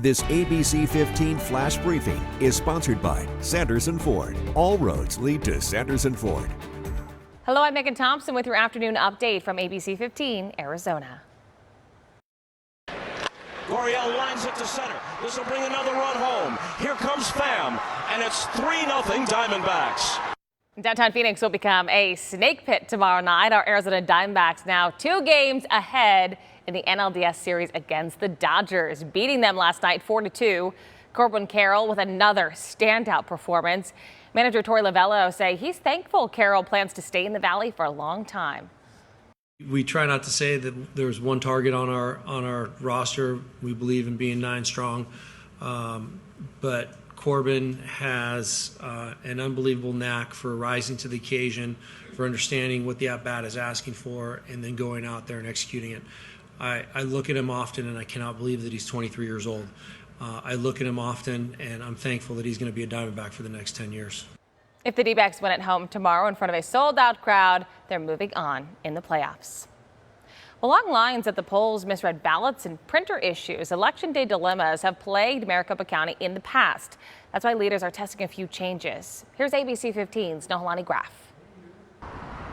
This ABC15 Flash Briefing is sponsored by Sanderson Ford. All roads lead to Sanderson Ford. Hello, I'm Megan Thompson with your afternoon update from ABC15 Arizona. Goriel lines it to center. This will bring another run home. Here comes Pham, and it's 3-0 Diamondbacks. Downtown Phoenix will become a snake pit tomorrow night. Our Arizona Diamondbacks now 2 games ahead in the NLDS series against the Dodgers, beating them last night 4-2. Corbin Carroll with another standout performance. Manager Torey Lavello say he's thankful Carroll plans to stay in the Valley for a long time. We try not to say that there's one target on our roster. We believe in being 9 strong, but Corbin has an unbelievable knack for rising to the occasion, for understanding what the at-bat is asking for, and then going out there and executing it. I look at him often, and I cannot believe that he's 23 years old. I look at him often, and I'm thankful that he's going to be a Diamondback for the next 10 years. If the D-backs win at home tomorrow in front of a sold-out crowd, they're moving on in the playoffs. Well, long lines at the polls, misread ballots, and printer issues. Election day dilemmas have plagued Maricopa County in the past. That's why leaders are testing a few changes. Here's ABC15's Nohalani Graf.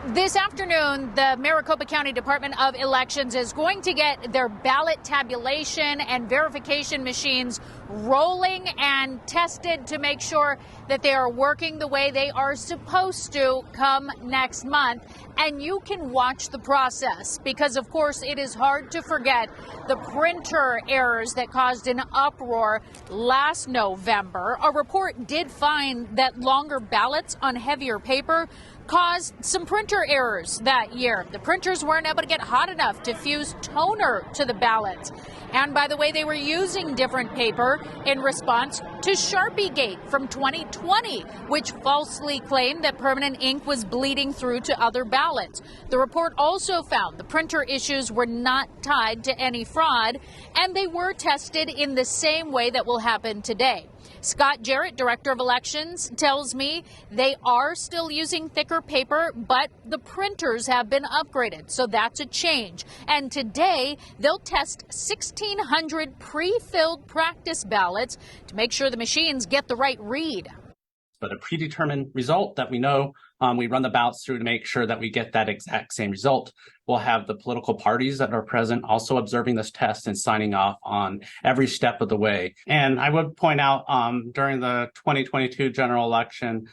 This afternoon, the Maricopa County Department of Elections is going to get their ballot tabulation and verification machines rolling and tested to make sure that they are working the way they are supposed to come next month. And you can watch the process because, of course, it is hard to forget the printer errors that caused an uproar last November. A report did find that longer ballots on heavier paper caused some printer errors that year. The printers weren't able to get hot enough to fuse toner to the ballots. And by the way, they were using different paper in response to Sharpie Gate from 2020, which falsely claimed that permanent ink was bleeding through to other ballots. The report also found the printer issues were not tied to any fraud, and they were tested in the same way that will happen today. Scott Jarrett, Director of Elections, tells me they are still using thicker paper, but the printers have been upgraded, so that's a change. And today, they'll test 1,600 pre-filled practice ballots to make sure the machines get the right read. But a predetermined result that we know, we run the ballots through to make sure that we get that exact same result. We'll have the political parties that are present also observing this test and signing off on every step of the way. And I would point out during the 2022 general election,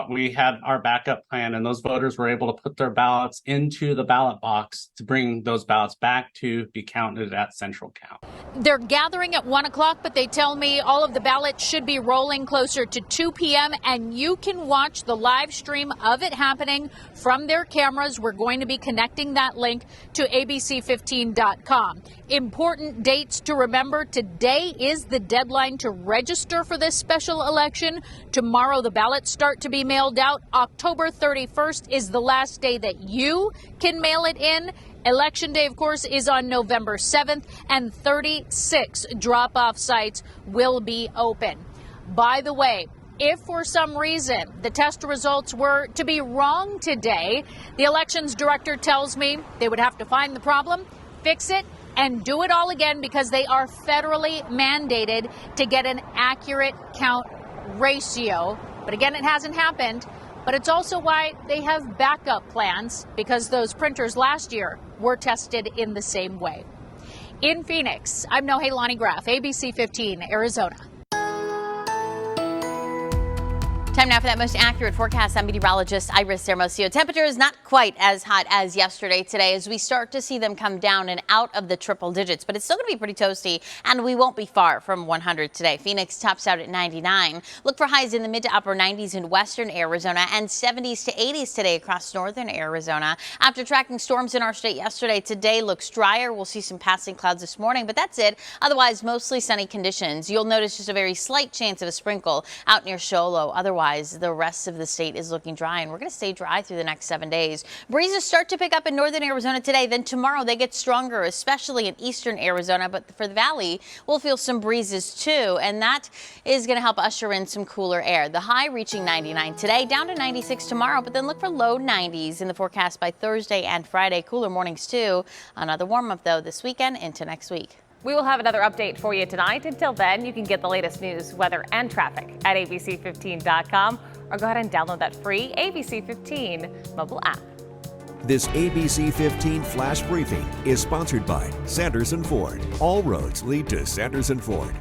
we had our backup plan, and those voters were able to put their ballots into the ballot box to bring those ballots back to be counted at central count. They're gathering at 1 o'clock, but they tell me all of the ballots should be rolling closer to 2 p.m. and you can watch the live stream of it happening from their cameras. We're going to be connecting that link to ABC15.com. Important dates to remember. Today is the deadline to register for this special election. Tomorrow, the ballots start to be mailed out. October 31st is the last day that you can mail it in. Election day, of course, is on November 7th, and 36 drop-off sites will be open. By the way, if for some reason the test results were to be wrong today, the elections director tells me they would have to find the problem, fix it, and do it all again because they are federally mandated to get an accurate count ratio. But again, it hasn't happened. But it's also why they have backup plans, because those printers last year were tested in the same way. In Phoenix, I'm Nohalani Graf, ABC 15, Arizona. Time now for that most accurate forecast. I'm meteorologist Iris Hermosillo. Temperature is not quite as hot as yesterday today as we start to see them come down and out of the triple digits, but it's still going to be pretty toasty, and we won't be far from 100 today. Phoenix tops out at 99. Look for highs in the mid to upper 90s in western Arizona and 70s to 80s today across northern Arizona. After tracking storms in our state yesterday, today looks drier. We'll see some passing clouds this morning, but that's it. Otherwise, mostly sunny conditions. You'll notice just a very slight chance of a sprinkle out near Sholo. Otherwise, the rest of the state is looking dry, and we're going to stay dry through the next 7 days. Breezes start to pick up in northern Arizona today. Then tomorrow they get stronger, especially in eastern Arizona. But for the valley, we'll feel some breezes too, and that is going to help usher in some cooler air. The high reaching 99 today, down to 96 tomorrow, but then look for low 90s in the forecast by Thursday and Friday. Cooler mornings too. Another warm up though this weekend into next week. We will have another update for you tonight. Until then, you can get the latest news, weather, and traffic at ABC15.com or go ahead and download that free ABC15 mobile app. This ABC15 Flash Briefing is sponsored by Sanderson Ford. All roads lead to Sanderson Ford.